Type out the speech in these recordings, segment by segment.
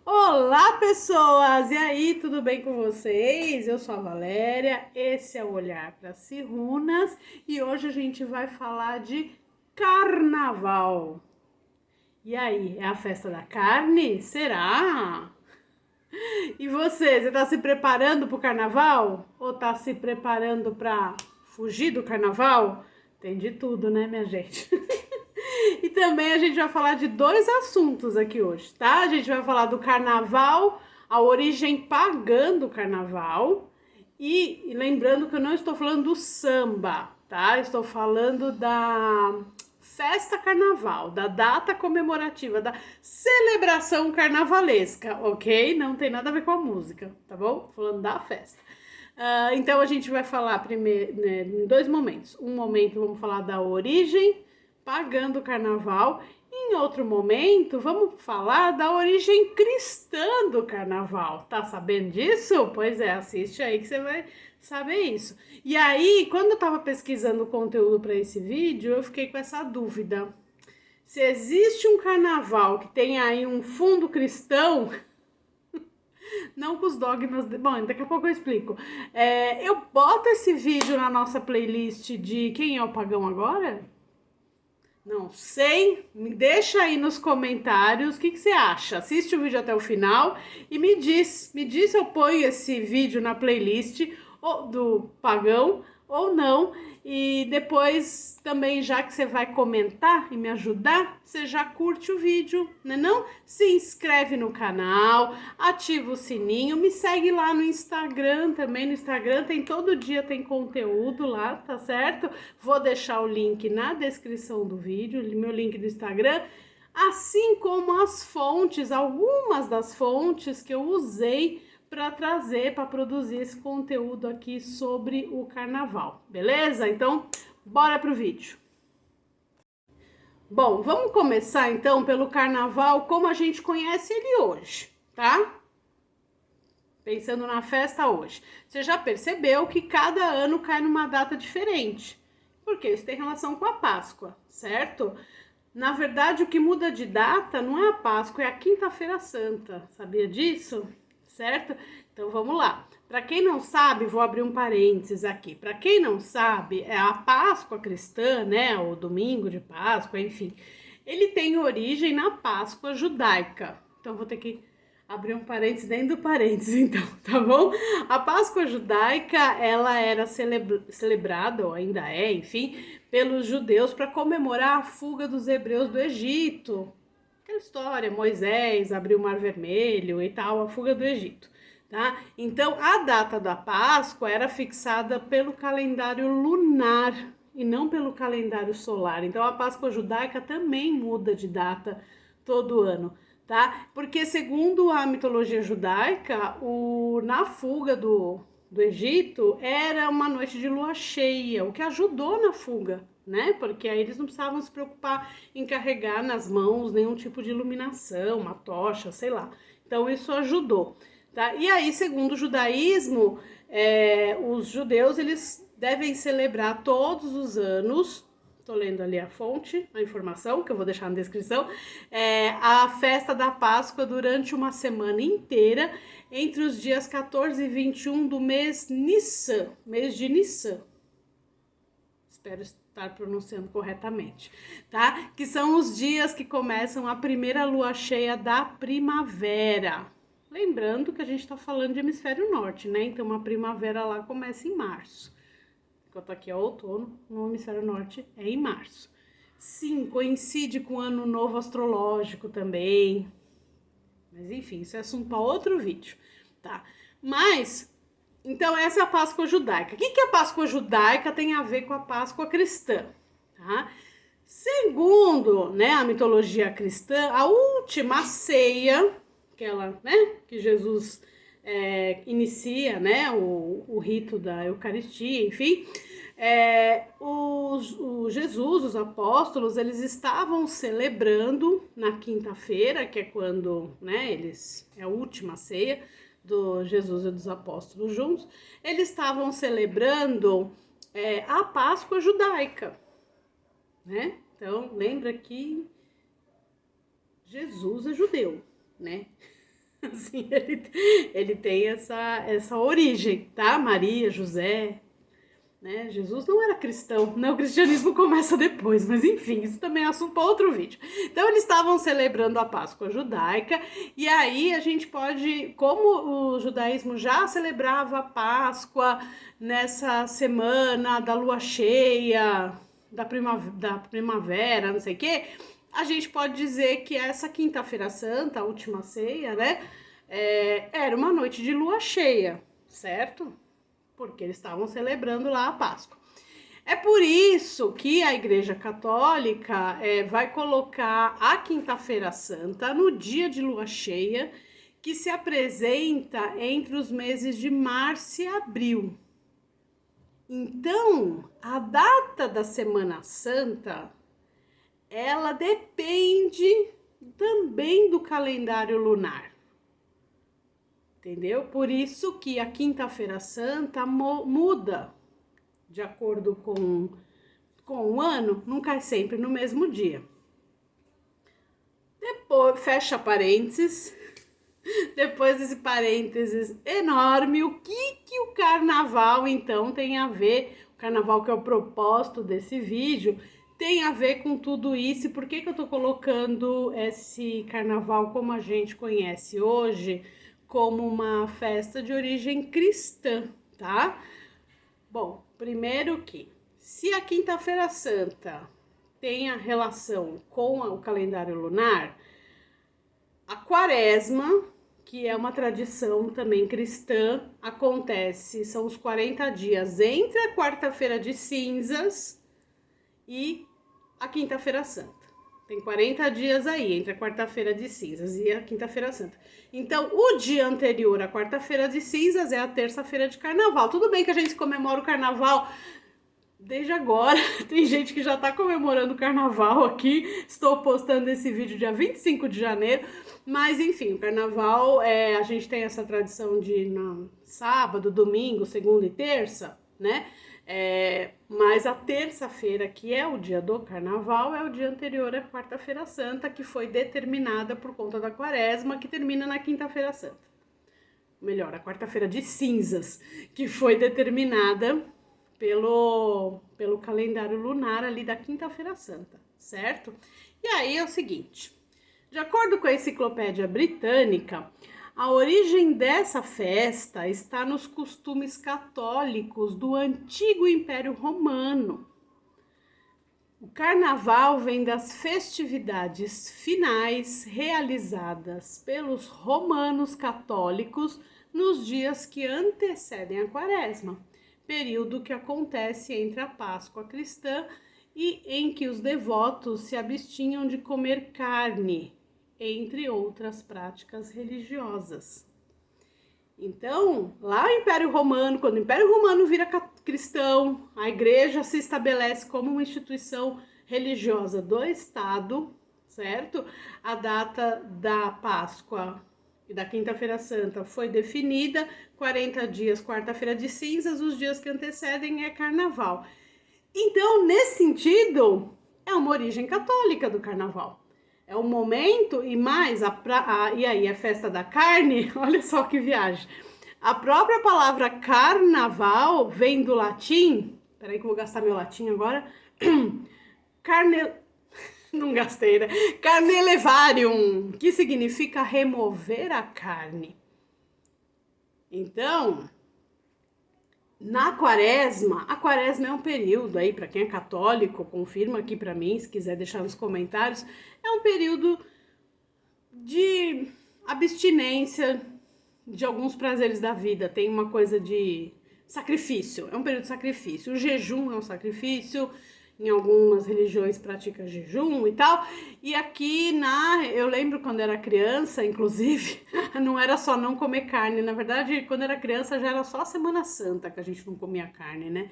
Olá, pessoas! E aí, tudo bem com vocês? Eu sou a Valéria, esse é o Olhar para Cirunas e hoje a gente vai falar de carnaval. E aí, é a festa da carne? Será? E você tá se preparando para o carnaval? Ou tá se preparando para fugir do carnaval? Tem de tudo, né, minha gente? E também a gente vai falar de dois assuntos aqui hoje, tá? A gente vai falar do carnaval, a origem pagã do carnaval. E lembrando que eu não estou falando do samba, tá? Estou falando da festa carnaval, da data comemorativa, da celebração carnavalesca, ok? Não tem nada a ver com a música, tá bom? Falando da festa. Então a gente vai falar primeiro, né, em dois momentos. Um momento vamos falar da origem pagando o carnaval. Em outro momento, vamos falar da origem cristã do carnaval. Tá sabendo disso? Pois é, assiste aí que você vai saber isso. E aí, quando eu tava pesquisando o conteúdo para esse vídeo, eu fiquei com essa dúvida. Se existe um carnaval que tem aí um fundo cristão, não com os dogmas. Bom, daqui a pouco eu explico. Eu boto esse vídeo na nossa playlist de Quem é o Pagão Agora? Não sei, me deixa aí nos comentários o que você acha. Assiste o vídeo até o final e me diz se eu ponho esse vídeo na playlist ou do Pagão ou não. E depois também, já que você vai comentar e me ajudar, você já curte o vídeo, né não? Se inscreve no canal, ativa o sininho, me segue lá no Instagram também. No Instagram tem todo dia, tem conteúdo lá, tá certo? Vou deixar o link na descrição do vídeo, meu link do Instagram, assim como as fontes, algumas das fontes que eu usei para trazer, para produzir esse conteúdo aqui sobre o carnaval, beleza? Então, bora pro vídeo. Bom, vamos começar então pelo carnaval como a gente conhece ele hoje, tá? Pensando na festa hoje. Você já percebeu que cada ano cai numa data diferente, porque isso tem relação com a Páscoa, certo? Na verdade, o que muda de data não é a Páscoa, é a Quinta-feira Santa. Sabia disso? Certo? Então vamos lá. Para quem não sabe, vou abrir um parênteses aqui. Para quem não sabe, é a Páscoa cristã, né? O domingo de Páscoa, enfim. Ele tem origem na Páscoa judaica. Então vou ter que abrir um parênteses dentro do parênteses, então, tá bom? A Páscoa judaica, ela era celebrada, ou ainda é, enfim, pelos judeus para comemorar a fuga dos hebreus do Egito. Aquela história, Moisés abriu o Mar Vermelho e tal, a fuga do Egito, tá? Então, a data da Páscoa era fixada pelo calendário lunar e não pelo calendário solar. Então, a Páscoa judaica também muda de data todo ano, tá? Porque segundo a mitologia judaica, na fuga do Egito era uma noite de lua cheia, o que ajudou na fuga, né? Porque aí eles não precisavam se preocupar em carregar nas mãos nenhum tipo de iluminação, uma tocha, sei lá. Então isso ajudou, tá? E aí, segundo o judaísmo, os judeus eles devem celebrar todos os anos. Tô lendo ali a fonte, a informação, que eu vou deixar na descrição. A festa da Páscoa durante uma semana inteira, entre os dias 14 e 21 do mês Nissan, mês de Nissan. Espero estar pronunciando corretamente, tá? Que são os dias que começam a primeira lua cheia da primavera. Lembrando que a gente tá falando de hemisfério norte, né? Então a primavera lá começa em março. Enquanto aqui é outono, no hemisfério norte é em março. Sim, coincide com o ano novo astrológico também. Mas enfim, isso é assunto para outro vídeo, tá? Mas, então essa é a Páscoa judaica. O que a Páscoa judaica tem a ver com a Páscoa cristã, tá? Segundo, né, a mitologia cristã, a última ceia, aquela, né, que Jesus inicia, né, o rito da Eucaristia, enfim, Jesus, os apóstolos, eles estavam celebrando na quinta-feira, que é quando, né, é a última ceia do Jesus e dos apóstolos juntos, eles estavam celebrando a Páscoa judaica, né? Então, lembra que Jesus é judeu, né? Assim, ele tem essa origem, tá? Maria, José, né? Jesus não era cristão, né? O cristianismo começa depois, mas enfim, isso também é assunto para outro vídeo. Então eles estavam celebrando a Páscoa judaica, e aí a gente pode, como o judaísmo já celebrava a Páscoa nessa semana da lua cheia, da primavera, não sei o quê, a gente pode dizer que essa quinta-feira santa, a última ceia, né, era uma noite de lua cheia, certo? Porque eles estavam celebrando lá a Páscoa. É por isso que a Igreja Católica vai colocar a Quinta-feira Santa no dia de lua cheia, que se apresenta entre os meses de março e abril. Então, a data da Semana Santa, ela depende também do calendário lunar. Entendeu? Por isso que a Quinta-feira Santa muda de acordo com o ano, nunca é sempre no mesmo dia. Depois, fecha parênteses. Depois desse parênteses enorme, o que o carnaval então tem a ver? O carnaval, que é o propósito desse vídeo, tem a ver com tudo isso. E por que eu tô colocando esse carnaval como a gente conhece hoje, como uma festa de origem cristã, tá? Bom, primeiro que, se a Quinta-feira Santa tem a relação com o calendário lunar, a Quaresma, que é uma tradição também cristã, acontece, são os 40 dias entre a quarta-feira de cinzas e a Quinta-feira Santa. Tem 40 dias aí, entre a quarta-feira de cinzas e a Quinta-feira Santa. Então, o dia anterior à quarta-feira de cinzas é a terça-feira de carnaval. Tudo bem que a gente comemora o carnaval desde agora. Tem gente que já tá comemorando o carnaval aqui. Estou postando esse vídeo dia 25 de janeiro. Mas, enfim, o carnaval, a gente tem essa tradição de sábado, domingo, segunda e terça, né? Mas a terça-feira, que é o dia do carnaval, é o dia anterior à quarta-feira santa, que foi determinada por conta da quaresma, que termina na quinta-feira santa. Melhor, a quarta-feira de cinzas, que foi determinada pelo calendário lunar ali da quinta-feira santa, certo? E aí é o seguinte, de acordo com a Enciclopédia Britânica, a origem dessa festa está nos costumes católicos do antigo Império Romano. O carnaval vem das festividades finais realizadas pelos romanos católicos nos dias que antecedem a Quaresma, período que acontece entre a Páscoa cristã e em que os devotos se abstinham de comer carne, entre outras práticas religiosas. Então, lá no Império Romano, quando o Império Romano vira cristão, a igreja se estabelece como uma instituição religiosa do Estado, certo? A data da Páscoa e da Quinta-feira Santa foi definida, 40 dias, quarta-feira de cinzas, os dias que antecedem é carnaval. Então, nesse sentido, é uma origem católica do carnaval. É o momento, e mais, e aí a festa da carne, olha só que viagem. A própria palavra carnaval vem do latim, peraí que eu vou gastar meu latim agora, não gastei, né? Carnelevarium, que significa remover a carne. Então, a quaresma é um período aí, para quem é católico, confirma aqui para mim, se quiser deixar nos comentários, é um período de abstinência de alguns prazeres da vida, tem uma coisa de sacrifício, é um período de sacrifício. O jejum é um sacrifício, em algumas religiões pratica jejum e tal. E aqui eu lembro quando era criança, inclusive, não era só não comer carne. Na verdade, quando era criança já era só a Semana Santa que a gente não comia carne, né?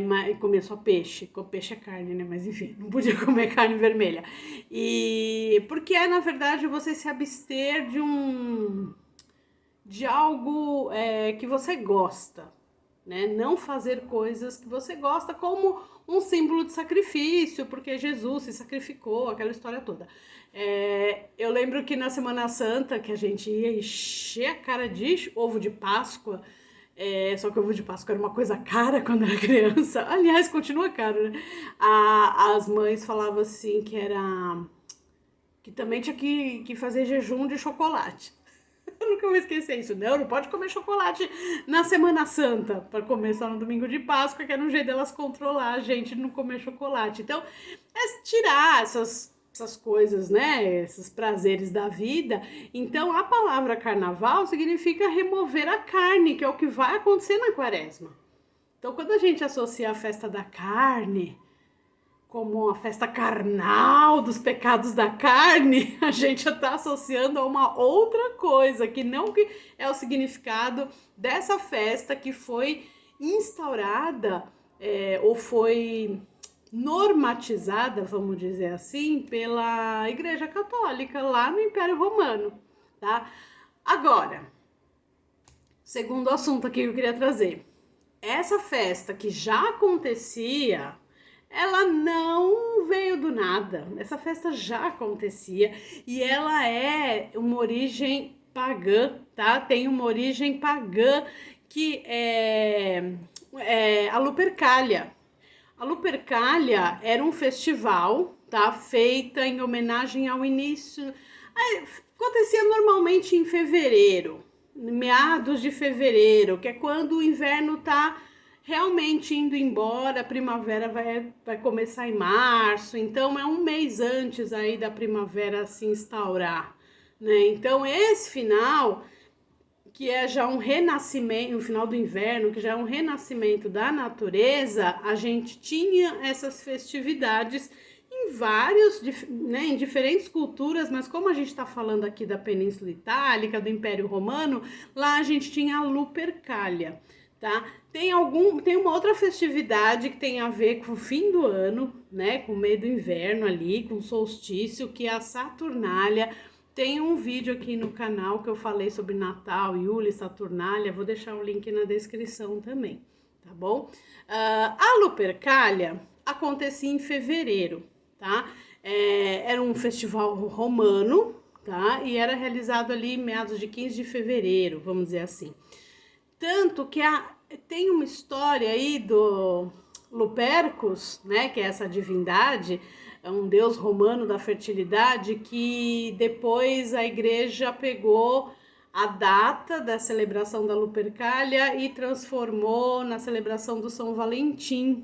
Mas comia só peixe. Peixe é carne, né? Mas enfim, não podia comer carne vermelha. E porque na verdade, você se abster de algo que você gosta, né? Não fazer coisas que você gosta como um símbolo de sacrifício, porque Jesus se sacrificou, aquela história toda. Eu lembro que na Semana Santa, que a gente ia encher a cara de ovo de Páscoa, só que o ovo de Páscoa era uma coisa cara quando era criança. Aliás, continua caro, né? As mães falavam assim que também tinha que fazer jejum de chocolate. Eu nunca vou esquecer isso. Não pode comer chocolate na Semana Santa, para comer só no domingo de Páscoa, que era um jeito delas controlar a gente de não comer chocolate. Então, é tirar essas coisas, né? Esses prazeres da vida. Então, a palavra carnaval significa remover a carne, que é o que vai acontecer na quaresma. Então, quando a gente associa a festa da carne como a festa carnal dos pecados da carne, a gente já está associando a uma outra coisa, que não que é o significado dessa festa que foi instaurada ou foi normatizada, vamos dizer assim, pela Igreja Católica lá no Império Romano, tá? Agora, segundo assunto aqui que eu queria trazer, essa festa que já acontecia, ela não veio do nada. Essa festa já acontecia e ela é uma origem pagã, tá? Tem uma origem pagã que é a Lupercalia. A Lupercalia era um festival, tá? Feita em homenagem ao início. Acontecia normalmente em fevereiro, meados de fevereiro, que é quando o inverno tá realmente indo embora, a primavera vai começar em março, então é um mês antes aí da primavera se instaurar, né? Então esse final, que é já um renascimento, o final do inverno, que já é um renascimento da natureza, a gente tinha essas festividades em vários, né, em diferentes culturas, mas como a gente está falando aqui da Península Itálica, do Império Romano, lá a gente tinha a Lupercalia, tá? Tem uma outra festividade que tem a ver com o fim do ano, né, com o meio do inverno ali, com o solstício, que é a Saturnália. Tem um vídeo aqui no canal que eu falei sobre Natal, Iule, Saturnália, vou deixar o link na descrição também, tá bom? A Lupercalia acontecia em fevereiro, tá? Era um festival romano, tá? E era realizado ali em meados de 15 de fevereiro, vamos dizer assim. Tanto que tem uma história aí do Lupercus, né, que é essa divindade, é um deus romano da fertilidade, que depois a igreja pegou a data da celebração da Lupercalia e transformou na celebração do São Valentim,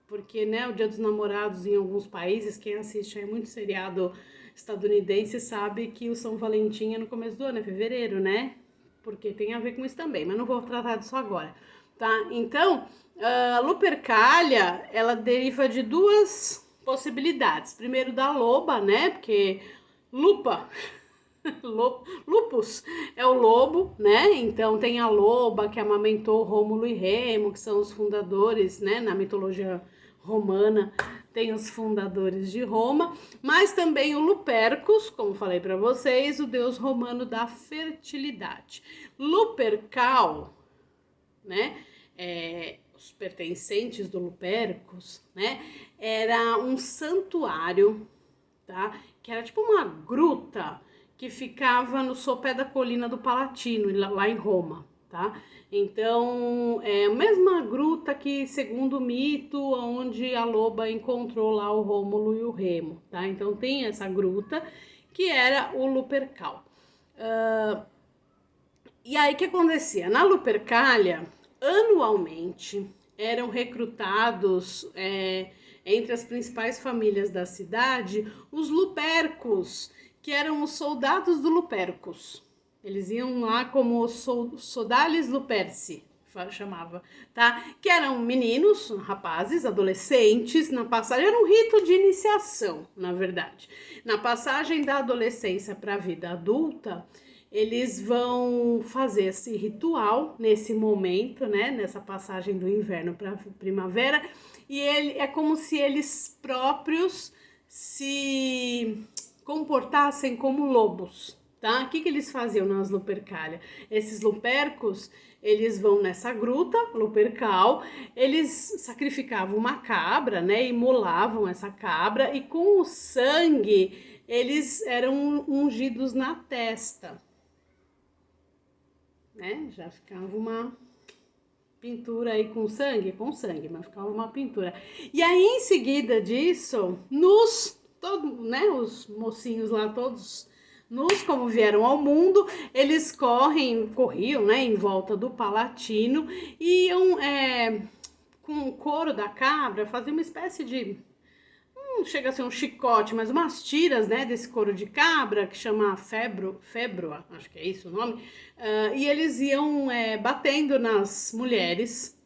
porque, né, o Dia dos Namorados em alguns países, quem assiste aí muito seriado estadunidense sabe que o São Valentim é no começo do ano, é fevereiro, né? Porque tem a ver com isso também, mas não vou tratar disso agora, tá? Então, a Lupercalia, ela deriva de duas possibilidades. Primeiro da loba, né? Porque lupa, lupus é o lobo, né? Então tem a loba que amamentou Rômulo e Remo, que são os fundadores, né? Na mitologia romana tem os fundadores de Roma, mas também o Lupercus, como falei para vocês, o deus romano da fertilidade. Lupercal, né? Os pertencentes do Lupercus, né? Era um santuário, tá? Que era tipo uma gruta que ficava no sopé da colina do Palatino, lá em Roma, tá? Então, é a mesma gruta que, segundo o mito, onde a loba encontrou lá o Rômulo e o Remo, tá? Então, tem essa gruta que era o Lupercal. E aí, o que acontecia? Na Lupercalia, anualmente, eram recrutados entre as principais famílias da cidade os Lupercos, que eram os soldados do Lupercus. Eles iam lá como Sodales Luperci, chamava, tá? Que eram meninos, rapazes, adolescentes, na passagem, era um rito de iniciação, na verdade. Na passagem da adolescência para a vida adulta, eles vão fazer esse ritual nesse momento, né? Nessa passagem do inverno para a primavera, e é como se eles próprios se comportassem como lobos, tá? O que que eles faziam nas Lupercalia? Esses lupercos, eles vão nessa gruta, Lupercal, eles sacrificavam uma cabra, né? Imolavam essa cabra e com o sangue eles eram ungidos na testa, né? Já ficava uma pintura aí com sangue, mas ficava uma pintura. E aí, em seguida disso, né, os mocinhos lá todos como vieram ao mundo, eles corriam, né, em volta do Palatino, e iam com o couro da cabra, fazer uma espécie de, não chega a ser um chicote, mas umas tiras, né, desse couro de cabra, que chama fébroa, acho que é isso o nome, e eles iam batendo nas mulheres.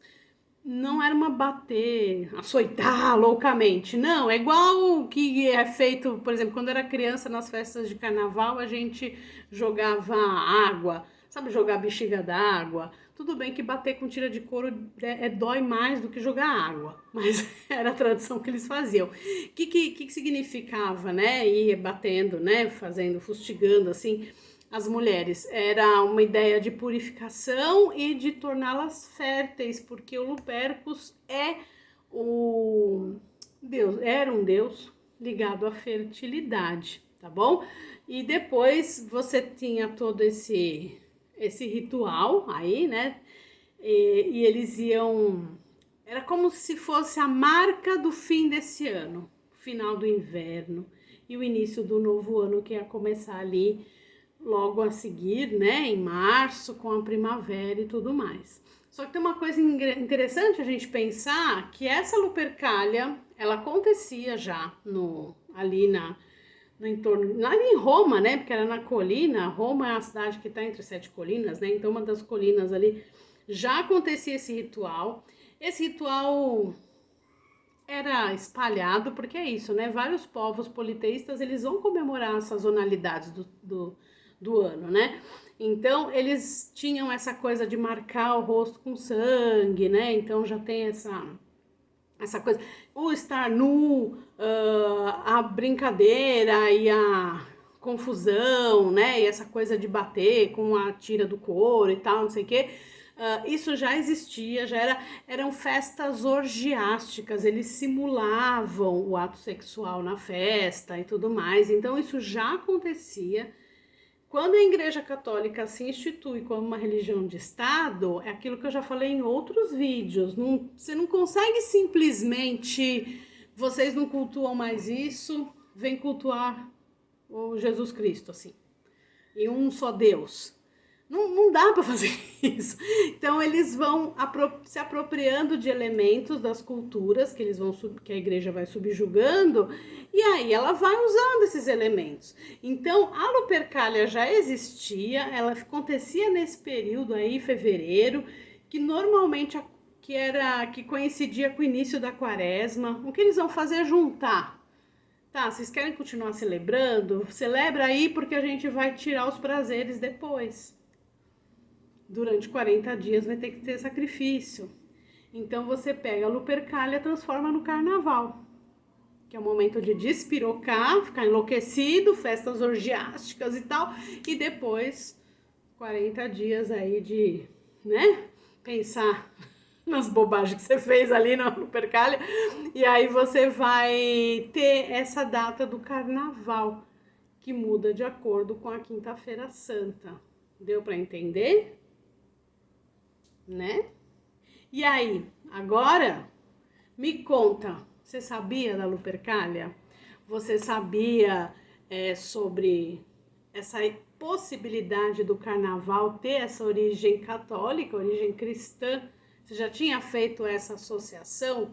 Não era uma bater, açoitar loucamente, não, é igual o que é feito, por exemplo, quando era criança nas festas de carnaval, a gente jogava água, sabe, jogar bexiga d'água. Tudo bem que bater com tira de couro dói mais do que jogar água, mas era a tradição que eles faziam. O que significava, né, ir batendo, né, fustigando assim as mulheres? Era uma ideia de purificação e de torná-las férteis, porque o Lupercus era um deus ligado à fertilidade, tá bom? E depois você tinha todo esse ritual aí, né? E eles iam... Era como se fosse a marca do fim desse ano, final do inverno e o início do novo ano que ia começar ali logo a seguir, né, em março, com a primavera e tudo mais. Só que tem uma coisa interessante a gente pensar, que essa Lupercalia, ela acontecia já ali no entorno, ali em Roma, né, porque era na colina. Roma é a cidade que está entre 7 colinas, né, então uma das colinas ali já acontecia esse ritual. Esse ritual era espalhado, porque é isso, né, vários povos politeístas, eles vão comemorar as sazonalidades do ano, né? Então, eles tinham essa coisa de marcar o rosto com sangue, né? Então, já tem essa coisa, o estar nu, a brincadeira e a confusão, né? E essa coisa de bater com a tira do couro e tal, não sei o quê. Isso já existia, eram festas orgiásticas, eles simulavam o ato sexual na festa e tudo mais. Então, isso já acontecia. Quando a Igreja Católica se institui como uma religião de Estado, é aquilo que eu já falei em outros vídeos. Você não consegue simplesmente, vocês não cultuam mais isso, vem cultuar o Jesus Cristo, assim, e um só Deus. Não dá para fazer isso. Então eles vão se apropriando de elementos das culturas que a igreja vai subjugando, e aí ela vai usando esses elementos. Então a Lupercalia já existia, ela acontecia nesse período aí, fevereiro, que normalmente que coincidia com o início da quaresma. O que eles vão fazer é juntar. Tá, vocês querem continuar celebrando? Celebra aí, porque a gente vai tirar os prazeres depois. Durante 40 dias vai ter que ter sacrifício. Então você pega a Lupercalia e transforma no carnaval, que é o momento de despirocar, ficar enlouquecido, festas orgiásticas e tal, e depois 40 dias aí de, né, pensar nas bobagens que você fez ali na Lupercalia, e aí você vai ter essa data do carnaval, que muda de acordo com a Quinta-feira Santa. Deu para entender? Né? E aí, agora me conta, você sabia da Lupercalia? Você sabia sobre essa possibilidade do carnaval ter essa origem católica, origem cristã? Você já tinha feito essa associação?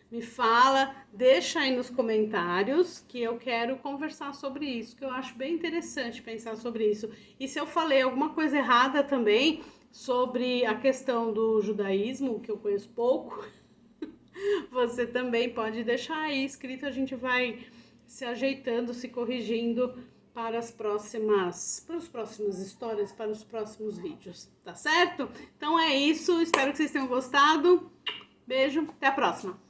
Me fala, deixa aí nos comentários que eu quero conversar sobre isso, que eu acho bem interessante pensar sobre isso. E se eu falei alguma coisa errada também sobre a questão do judaísmo, que eu conheço pouco, você também pode deixar aí escrito, a gente vai se ajeitando, se corrigindo para as próximas histórias, para os próximos vídeos, tá certo? Então é isso, espero que vocês tenham gostado. Beijo, até a próxima!